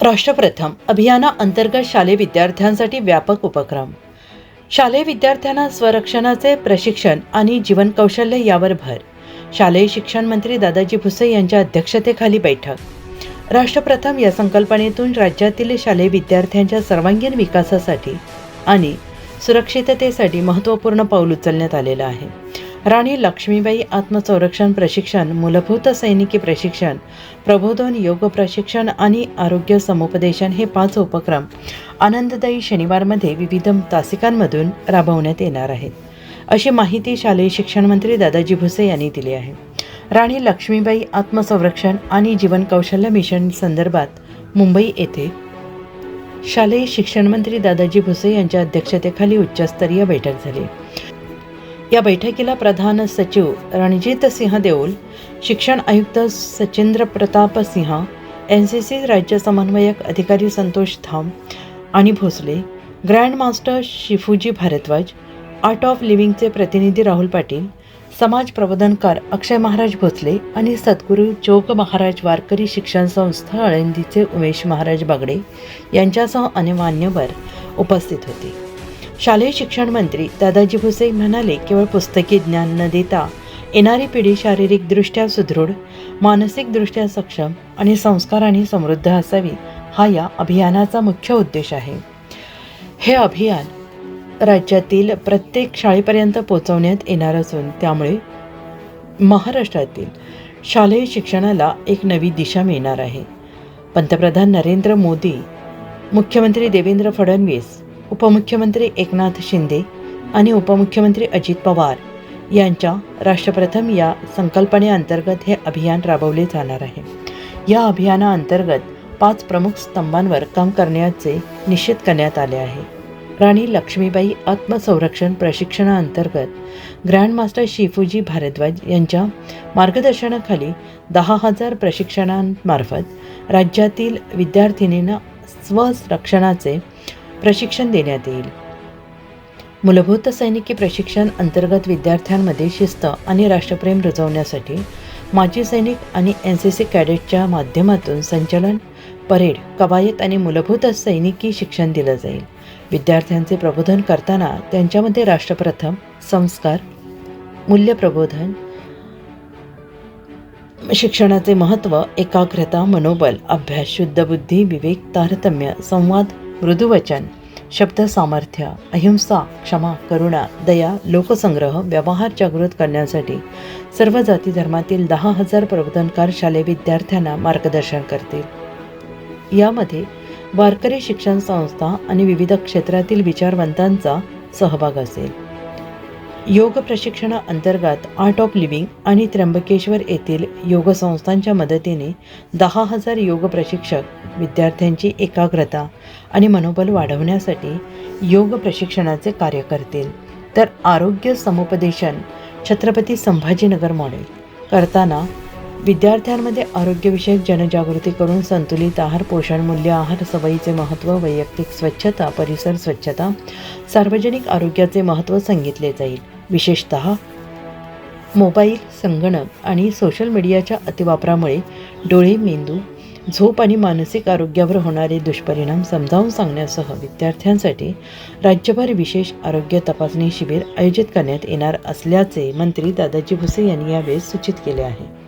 राष्ट्रप्रथम अभियानाअंतर्गत शालेय विद्यार्थ्यांसाठी व्यापक उपक्रम. शालेय विद्यार्थ्यांना स्वरक्षणाचे प्रशिक्षण आणि जीवन कौशल्य यावर भर. शालेय शिक्षण मंत्री दादाजी भुसे यांच्या अध्यक्षतेखाली बैठक. राष्ट्रप्रथम या संकल्पनेतून राज्यातील शालेय विद्यार्थ्यांच्या सर्वांगीण विकासासाठी आणि सुरक्षिततेसाठी महत्त्वपूर्ण पाऊल उचलण्यात आलेलं आहे. राणी लक्ष्मीबाई आत्मसंरक्षण प्रशिक्षण, मूलभूत सैनिकी प्रशिक्षण, प्रबोधन, योग प्रशिक्षण आणि आरोग्य समुपदेशन हे 5 उपक्रम आनंददायी शनिवारमध्ये विविध तासिकांमधून राबवण्यात येणार आहेत, अशी माहिती शालेय शिक्षण मंत्री दादाजी भुसे यांनी दिली आहे. राणी लक्ष्मीबाई आत्मसंरक्षण आणि जीवन कौशल्य मिशन संदर्भात मुंबई येथे शालेय शिक्षण मंत्री दादाजी भुसे यांच्या अध्यक्षतेखाली उच्चस्तरीय बैठक झाली. या बैठकीला प्रधान सचिव रणजित सिंह देओल, शिक्षण आयुक्त सचिंद्र प्रताप सिंह, NCC राज्य समन्वयक अधिकारी संतोष धाम आणि Bhosale, grand master Shifuji Bharadwaj, art of लिव्हिंगचे प्रतिनिधी राहुल पाटील, समाज प्रबोधनकार अक्षय महाराज भोसले आणि सद्गुरू जोग महाराज वारकरी शिक्षण संस्था आळंदीचे उमेश महाराज बागडे यांच्यासह अनेक मान्यवर उपस्थित होते. शालेय शिक्षण मंत्री दादाजी भुसे म्हणाले, केवळ पुस्तकी ज्ञान न देता येणारी पिढी शारीरिकदृष्ट्या सुदृढ, मानसिकदृष्ट्या सक्षम आणि संस्काराने समृद्ध असावी, हा या अभियानाचा मुख्य उद्देश आहे. हे अभियान राज्यातील प्रत्येक शाळेपर्यंत पोहोचवण्यात येणार असून त्यामुळे महाराष्ट्रातील शालेय शिक्षणाला एक नवी दिशा मिळणार आहे. पंतप्रधान नरेंद्र मोदी, मुख्यमंत्री देवेंद्र फडणवीस, उपमुख्यमंत्री एकनाथ शिंदे आणि उपमुख्यमंत्री अजित पवार यांच्या राष्ट्रप्रथम या संकल्पनेअंतर्गत हे अभियान राबवले जाणार आहे. या अभियानाअंतर्गत 5 प्रमुख स्तंभांवर काम करण्याचे निश्चित करण्यात आले आहे. राणी लक्ष्मीबाई आत्मसंरक्षण प्रशिक्षणाअंतर्गत ग्रँड मास्टर शिफूजी भारद्वाज यांच्या मार्गदर्शनाखाली 10,000 प्रशिक्षणांमार्फत राज्यातील विद्यार्थिनींना स्वरक्षणाचे प्रशिक्षण देण्यात येईल. मूलभूत सैनिकी प्रशिक्षण अंतर्गत विद्यार्थ्यांमध्ये शिस्त आणि राष्ट्रप्रेम रुजवण्यासाठी माजी सैनिक आणि NCC कॅडेटच्या माध्यमातून संचलन, परेड, कवायत आणि मूलभूत सैनिकी शिक्षण दिलं जाईल. विद्यार्थ्यांचे प्रबोधन करताना त्यांच्यामध्ये राष्ट्रप्रथम, संस्कार, मूल्यप्रबोधन, शिक्षणाचे महत्त्व, एकाग्रता, मनोबल, अभ्यास, शुद्ध बुद्धी, विवेक, तारतम्य, संवाद, मृदुवचन, शब्द सामर्थ्य, अहिंसा, क्षमा, करुणा, दया, लोकसंग्रह, व्यवहार जागृत करण्यासाठी सर्व जाती धर्मातील 10,000 प्रबोधनकार शालेय विद्यार्थ्यांना मार्गदर्शन करतील. यामध्ये वारकरी शिक्षण संस्था आणि विविध क्षेत्रातील विचारवंतांचा सहभाग असेल. योग प्रशिक्षणाअंतर्गत आर्ट ऑफ लिव्हिंग आणि त्र्यंबकेश्वर येथील योग संस्थांच्या मदतीने 10,000 योग प्रशिक्षक विद्यार्थ्यांची एकाग्रता आणि मनोबल वाढवण्यासाठी योग प्रशिक्षणाचे कार्य करतील. तर आरोग्य समुपदेशन छत्रपती संभाजीनगर मॉडेल करताना विद्यार्थ्यांमध्ये आरोग्यविषयक जनजागृती करून संतुलित आहार, पोषण मूल्य आहार, सवयीचे महत्त्व, वैयक्तिक स्वच्छता, परिसर स्वच्छता, सार्वजनिक आरोग्याचे महत्त्व सांगितले जाईल. विशेषतः मोबाईल, संगणक आणि सोशल मीडियाच्या अतिवापरामुळे डोळे, मेंदू, झोप आणि मानसिक आरोग्यावर होणारे दुष्परिणाम समजावून सांगण्यासह विद्यार्थ्यांसाठी राज्यभर विशेष आरोग्य तपासणी शिबिर आयोजित करण्यात येणार असल्याचे मंत्री दादाजी भुसे यांनी यावेळी सूचित केले आहे.